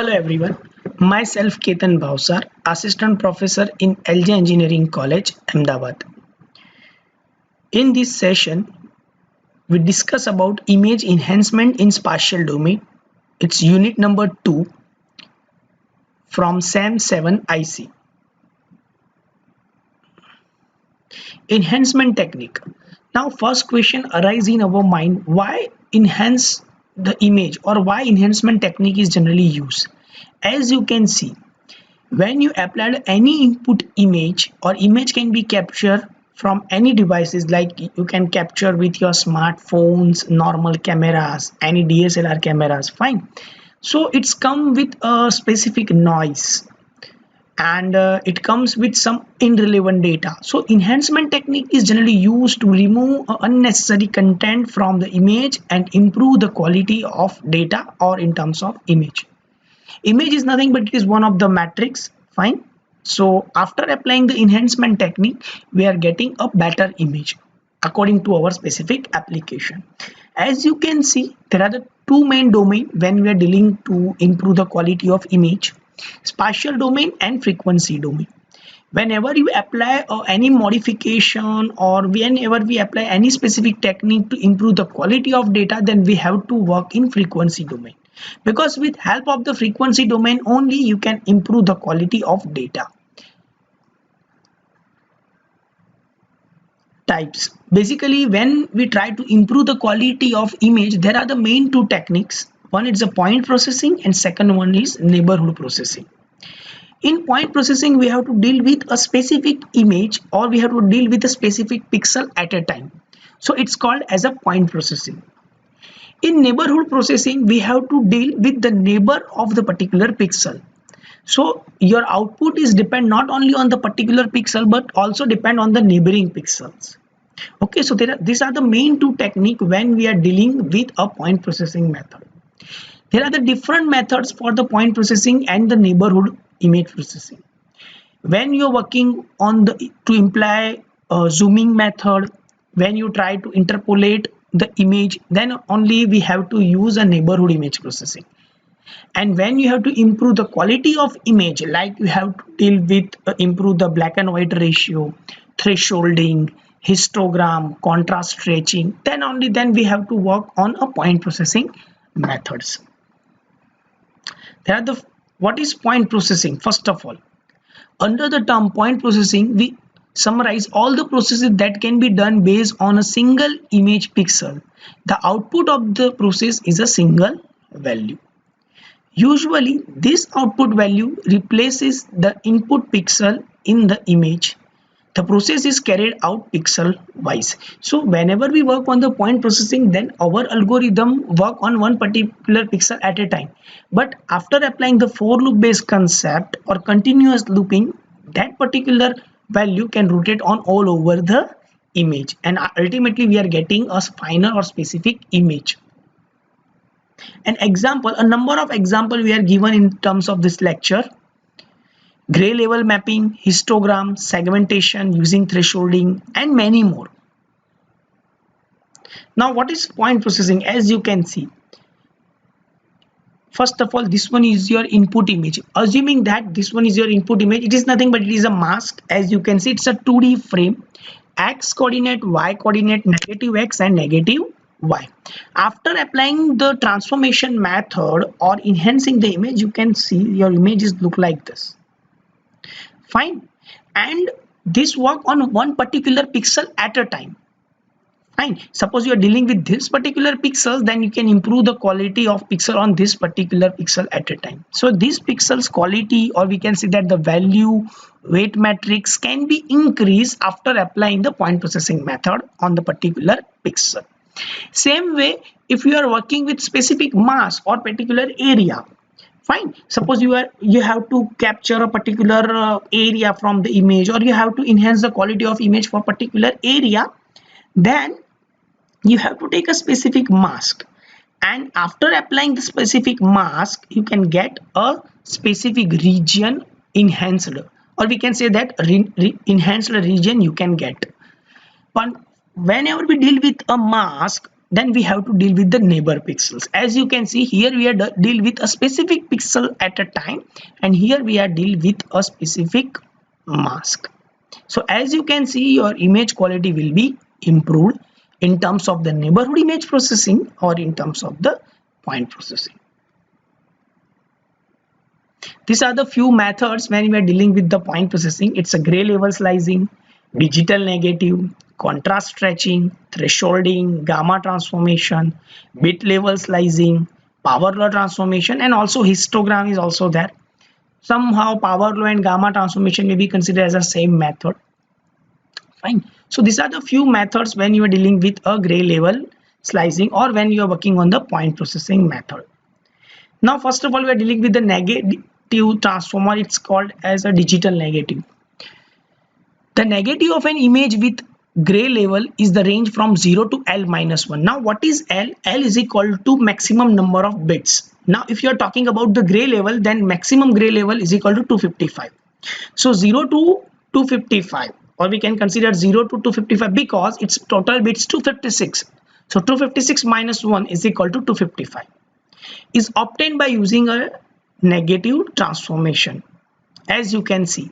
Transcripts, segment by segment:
Hello everyone, myself Ketan Bhavsar, Assistant Professor in LJ Engineering College, Ahmedabad. In this session, we discuss about image enhancement in spatial domain. It's unit number 2 from SAM 7 IC. Enhancement technique. Now first question arises in our mind, why enhance the image or why enhancement technique is generally used? As you can see, when you apply any input image or image can be captured from any devices, like you can capture with your smartphones, normal cameras, any DSLR cameras, fine. So it's come with a specific noise and it comes with some irrelevant data. So enhancement technique is generally used to remove unnecessary content from the image and improve the quality of data or in terms of image. Image is nothing but it is one of the matrix, fine. So after applying the enhancement technique, we are getting a better image according to our specific application. As you can see, there are the two main domain when we are dealing to improve the quality of image: spatial domain and frequency domain. Whenever you apply any modification or whenever we apply any specific technique to improve the quality of data, then we have to work in frequency domain, because with help of the frequency domain only you can improve the quality of data. Types: basically when we try to improve the quality of image, there are the main two techniques. One is the point processing and second one is neighborhood processing. In point processing, we have to deal with a specific image or we have to deal with a specific pixel at a time. So it's called as a point processing. In neighborhood processing, we have to deal with the neighbor of the particular pixel. So your output is depend not only on the particular pixel but also depend on the neighboring pixels. Okay, so these are the main two techniques when we are dealing with a point processing method. There are the different methods for the point processing and the neighborhood image processing. When you're working on to imply a zooming method, when you try to interpolate the image, then only we have to use a neighborhood image processing. And when you have to improve the quality of image, like you have to deal with improve the black and white ratio, thresholding, histogram, contrast stretching, then only then we have to work on a point processing methods. What is point processing? First of all, under the term point processing, we summarize all the processes that can be done based on a single image pixel. The output of the process is a single value. Usually, this output value replaces the input pixel in the image. The process is carried out pixel wise. So whenever we work on the point processing, then our algorithm work on one particular pixel at a time. But after applying the for loop based concept or continuous looping, that particular value can rotate on all over the image, and ultimately we are getting a final or specific image. An example, a number of examples we are given in terms of this lecture: gray level mapping, histogram, segmentation using thresholding, and many more. Now what is point processing? As you can see, first of all, this one is your input image. Assuming that this one is your input image, it is nothing but it is a mask. As you can see, it's a 2D frame, x coordinate, y coordinate, negative x and negative y. After applying the transformation method or enhancing the image, you can see your images look like this. Fine. And this work on one particular pixel at a time. Fine. Suppose you are dealing with this particular pixels, then you can improve the quality of pixel on this particular pixel at a time. So this pixel's quality, or we can say that the value weight matrix, can be increased after applying the point processing method on the particular pixel. Same way, if you are working with specific mass or particular area, fine. Suppose you have to capture a particular area from the image, or you have to enhance the quality of image for particular area, then you have to take a specific mask, and after applying the specific mask, you can get a specific region enhanced, or we can say that enhanced region you can get. But whenever we deal with a mask, then we have to deal with the neighbor pixels. As you can see here, we are deal with a specific pixel at a time, and here we are deal with a specific mask. So as you can see, your image quality will be improved in terms of the neighborhood image processing or in terms of the point processing. These are the few methods when we are dealing with the point processing. It's a gray level slicing, digital negative, contrast stretching, thresholding, gamma transformation, bit level slicing, power law transformation, and also histogram is also there. Somehow power law and gamma transformation may be considered as the same method. Fine. So these are the few methods when you are dealing with a gray level slicing or when you are working on the point processing method. Now first of all, we are dealing with the negative transformer. It's called as a digital negative. The negative of an image with gray level is the range from 0 to L minus 1. Now what is L? L is equal to maximum number of bits. Now if you are talking about the gray level, then maximum gray level is equal to 255. So 0 to 255, or we can consider 0 to 255 because its total bits 256. So 256 minus 1 is equal to 255. Is obtained by using a negative transformation. As you can see,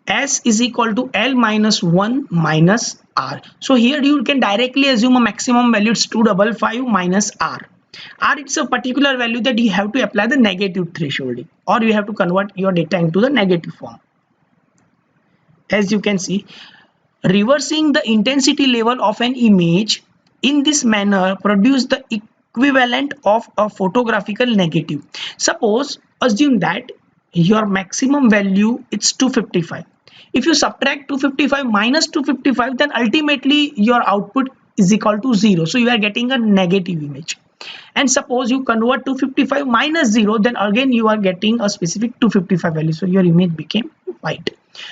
S is equal to L minus 1 minus R. So here you can directly assume a maximum value. It's 255 minus R. R, it's a particular value that you have to apply the negative thresholding, or you have to convert your data into the negative form. As you can see, reversing the intensity level of an image in this manner produce the equivalent of a photographical negative. Suppose, assume that your maximum value is 255. If you subtract 255 minus 255, then ultimately your output is equal to 0. So you are getting a negative image. And suppose you convert 255 minus 0, then again you are getting a specific 255 value. So your image became white.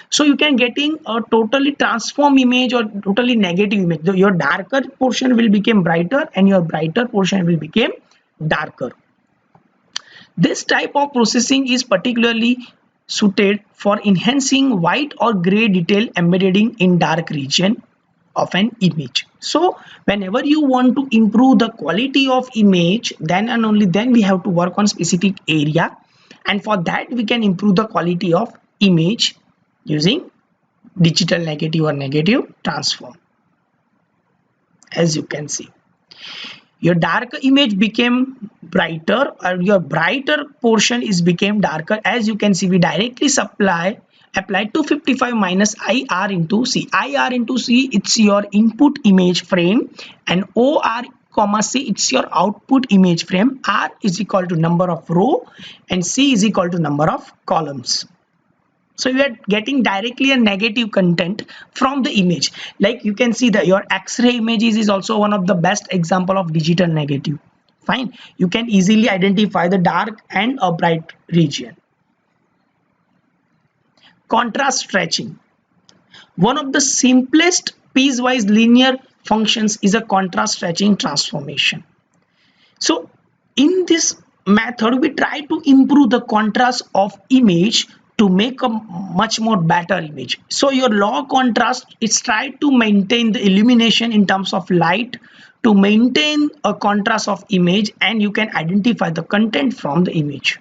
So you can getting a totally transform image or totally negative image. Your darker portion will become brighter and your brighter portion will become darker. This type of processing is particularly suited for enhancing white or gray detail embedded in dark region of an image. So whenever you want to improve the quality of image, then and only then we have to work on specific area, and for that we can improve the quality of image using digital negative or negative transform. As you can see, your darker image became brighter, or your brighter portion is became darker. As you can see, we directly apply 255 minus IR into C. IR into C, it's your input image frame, and OR comma C, it's your output image frame. R is equal to number of row and C is equal to number of columns. So you are getting directly a negative content from the image. Like you can see that your X-ray images is also one of the best example of digital negative. Fine. You can easily identify the dark and a bright region. Contrast stretching. One of the simplest piecewise linear functions is a contrast stretching transformation. So in this method, we try to improve the contrast of image to make a much more better image. So your low contrast is try to maintain the illumination in terms of light to maintain a contrast of image, and you can identify the content from the image.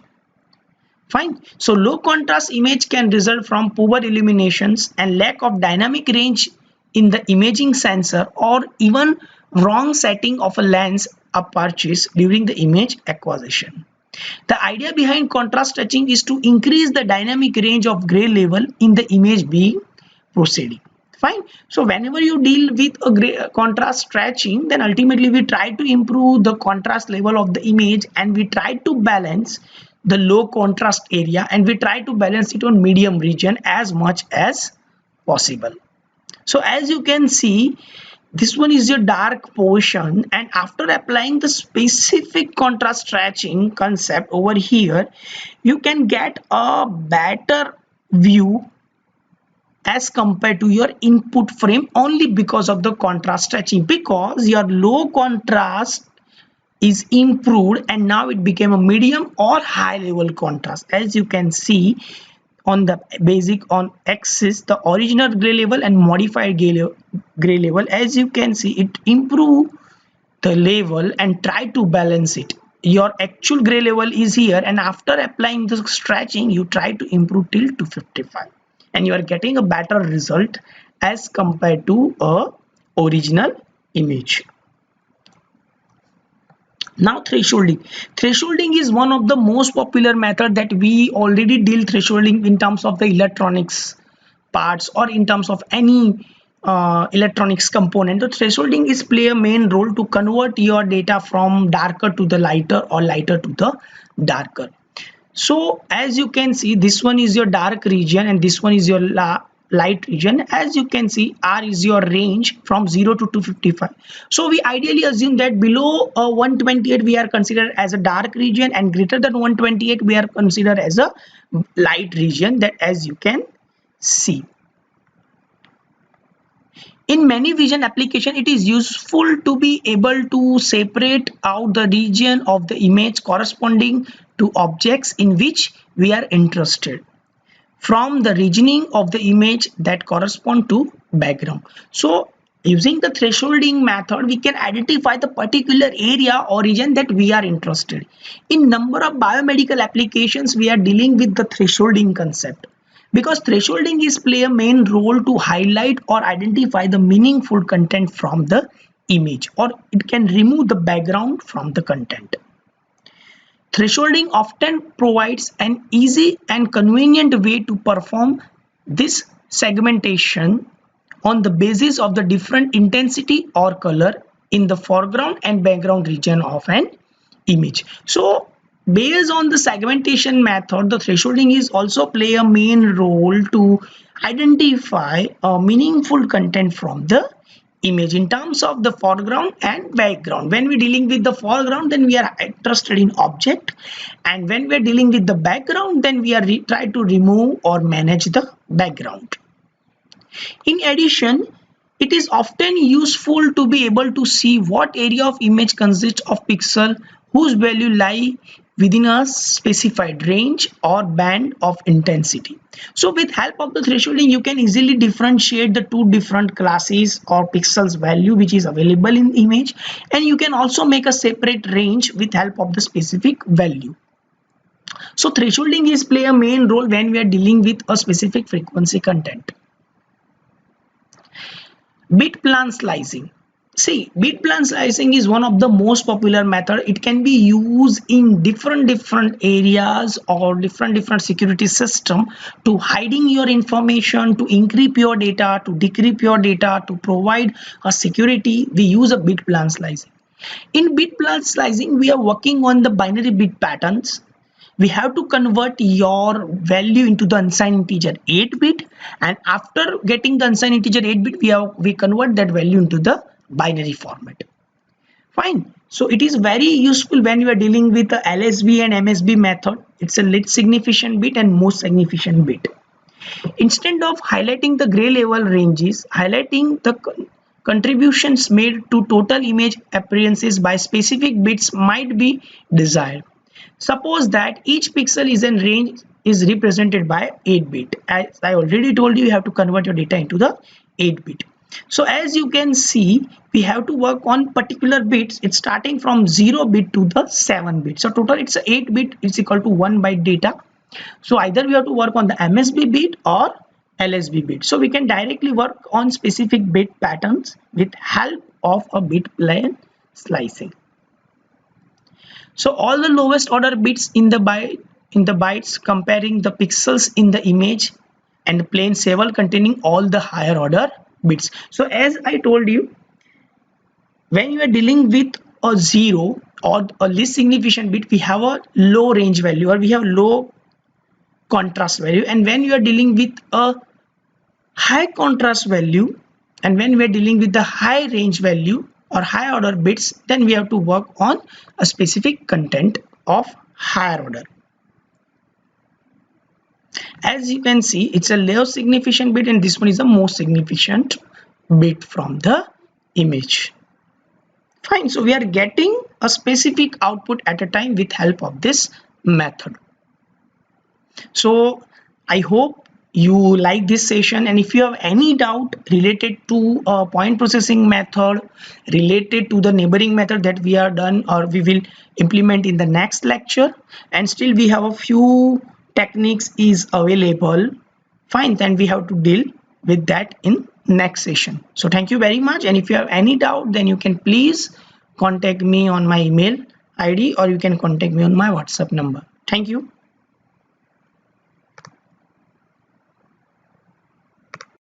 Fine. So low contrast image can result from poor illuminations and lack of dynamic range in the imaging sensor, or even wrong setting of a lens apertures during the image acquisition. The idea behind contrast stretching is to increase the dynamic range of gray level in the image being proceeding. Fine. So whenever you deal with a contrast stretching, then ultimately we try to improve the contrast level of the image, and we try to balance the low contrast area, and we try to balance it on medium region as much as possible. So as you can see, this one is your dark portion, and after applying the specific contrast stretching concept over here, you can get a better view as compared to your input frame only because of the contrast stretching, because your low contrast is improved and now it became a medium or high level contrast. As you can see on the basic on axis, the original gray level and modified gray level, as you can see, it improved the level and try to balance it. Your actual gray level is here, and after applying the stretching you try to improve till 255, and you are getting a better result as compared to a original image. Now thresholding is one of the most popular method that we already deal thresholding in terms of the electronics parts or in terms of any electronics component. The thresholding is play a main role to convert your data from darker to the lighter or lighter to the darker. So as you can see, this one is your dark region and this one is your light region. As you can see, R is your range from 0 to 255. So we ideally assume that below 128 we are considered as a dark region, and greater than 128 we are considered as a light region, that as you can see. In many vision application, it is useful to be able to separate out the region of the image corresponding to objects in which we are interested from the regioning of the image that correspond to background. So using the thresholding method, we can identify the particular area or region that we are interested in. Number of biomedical applications we are dealing with the thresholding concept, because thresholding is play a main role to highlight or identify the meaningful content from the image, or it can remove the background from the content. Thresholding often provides an easy and convenient way to perform this segmentation on the basis of the different intensity or color in the foreground and background region of an image. So based on the segmentation method, the thresholding is also play a main role to identify a meaningful content from the image in terms of the foreground and background. When we're dealing with the foreground, then we are interested in object, and when we're dealing with the background, then we are try to remove or manage the background. In addition, it is often useful to be able to see what area of image consists of pixel whose value lie within a specified range or band of intensity. So with help of the thresholding, you can easily differentiate the two different classes or pixels value which is available in image, and you can also make a separate range with help of the specific value. So thresholding is play a main role when we are dealing with a specific frequency content. Bit plan slicing. See, bit plan slicing is one of the most popular method. It can be used in different areas or different security system to hiding your information, to encrypt your data, to decrypt your data, to provide a security. We use a bit plan slicing. In bit plan slicing, we are working on the binary bit patterns. We have to convert your value into the unsigned integer 8-bit, and after getting the unsigned integer 8-bit, we convert that value into the binary format. Fine. So it is very useful when you are dealing with the LSB and MSB method. It's a least significant bit and most significant bit. Instead of highlighting the gray level ranges, highlighting the contributions made to total image appearances by specific bits might be desired. Suppose that each pixel is in range is represented by 8-bit. As I already told you, you have to convert your data into the 8-bit. So as you can see, we have to work on particular bits. It's starting from 0-bit to the 7-bit. So total it's 8-bit is equal to 1 byte data. So either we have to work on the MSB bit or LSB bit. So we can directly work on specific bit patterns with help of a bit plan slicing. So all the lowest order bits in the bytes comparing the pixels in the image, and the plain symbol containing all the higher order bits. So as I told you, when you are dealing with a 0 or a least significant bit, we have a low range value or we have low contrast value, and when you are dealing with a high contrast value and when we are dealing with the high range value or high order bits, then we have to work on a specific content of higher order. As you can see, it's a low significant bit and this one is the most significant bit from the image. Fine. So we are getting a specific output at a time with help of this method. So I hope you like this session, and if you have any doubt related to point processing method, related to the neighboring method that we are done or we will implement in the next lecture, and still we have a few techniques is available, fine, then we have to deal with that in next session. So thank you very much, and if you have any doubt, then you can please contact me on my email ID, or you can contact me on my WhatsApp number. Thank you.